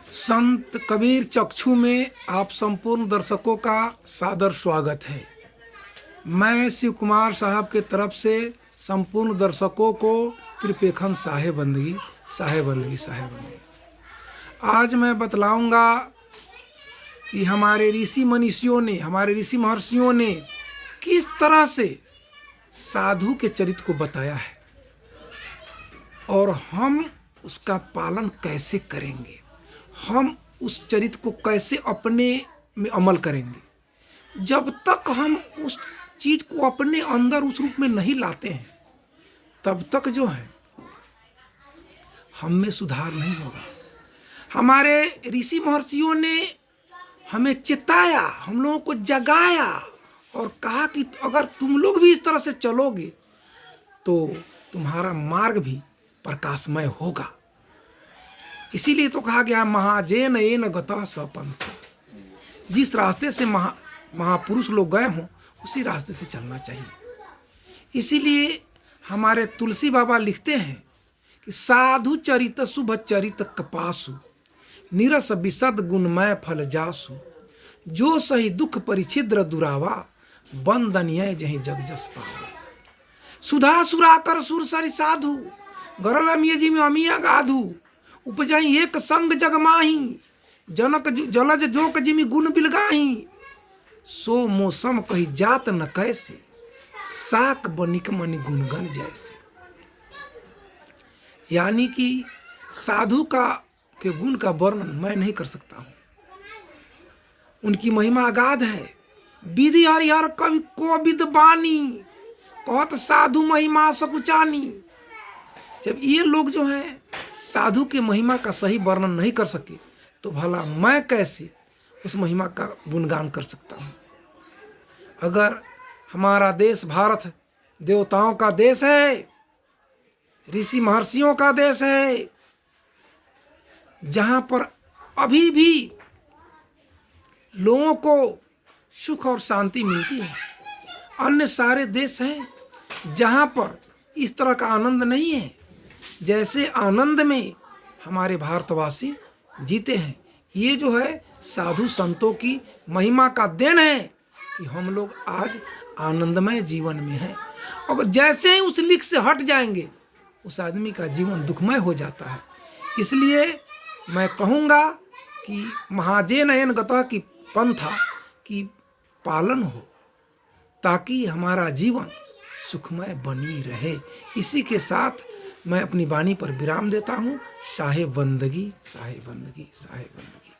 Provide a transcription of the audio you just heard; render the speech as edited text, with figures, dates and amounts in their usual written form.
संत कबीर चक्षु में आप संपूर्ण दर्शकों का सादर स्वागत है। मैं शिव कुमार साहब के तरफ से संपूर्ण दर्शकों को त्रिपेखन साहे बंदगी साहे बंदगी साहे बंदगी। आज मैं बतलाऊंगा कि हमारे ऋषि मनीषियों ने, हमारे ऋषि महर्षियों ने किस तरह से साधु के चरित्र को बताया है और हम उसका पालन कैसे करेंगे, हम उस चरित्र को कैसे अपने में अमल करेंगे। जब तक हम उस चीज को अपने अंदर उस रूप में नहीं लाते हैं तब तक जो है हम में सुधार नहीं होगा। हमारे ऋषि महर्षियों ने हमें चेताया, हम लोगों को जगाया और कहा कि अगर तुम लोग भी इस तरह से चलोगे तो तुम्हारा मार्ग भी प्रकाशमय होगा। इसीलिए तो कहा गया महाजेन एन गतः सपंथ। जिस रास्ते से महापुरुष लोग गए हों उसी रास्ते से चलना चाहिए। इसीलिए हमारे तुलसी बाबा लिखते हैं कि साधु चरित शुभ चरित कपासु, निरस विशद गुणमय फल जासु, जो सही दुख परिछिद्र दुरावा, बंदनीय जही जग जस पावा। सुधा सुराकर सुर सरि साधु, गरल अमिय जी में अमिया गाधु, उपजही एक संग जग माही, जनक जलज जोक जिमि गुण बिलगाही, सो मौसम कही जात न कैसे, साक बनिक मनि गुणगन जैसे। यानी कि साधु के गुण का वर्णन मैं नहीं कर सकता हूं। उनकी महिमा अगाध है। विधि हरिहर कवि को विद बानी, कहत साधु महिमा सकुचानी। जब ये लोग जो हैं साधु की महिमा का सही वर्णन नहीं कर सके तो भला मैं कैसे उस महिमा का गुणगान कर सकता हूँ। अगर हमारा देश भारत देवताओं का देश है, ऋषि महर्षियों का देश है, जहाँ पर अभी भी लोगों को सुख और शांति मिलती है, अन्य सारे देश हैं जहाँ पर इस तरह का आनंद नहीं है। जैसे आनंद में हमारे भारतवासी जीते हैं, ये जो है साधु संतों की महिमा का देन है कि हम लोग आज आनंदमय जीवन में हैं। और जैसे ही उस लिख से हट जाएंगे उस आदमी का जीवन दुखमय हो जाता है। इसलिए मैं कहूँगा कि महाजेन एन गतः की पंथा की पालन हो ताकि हमारा जीवन सुखमय बनी रहे। इसी के साथ मैं अपनी वाणी पर विराम देता हूँ। साहे बंदगी साहे बंदगी साहे बंदगी।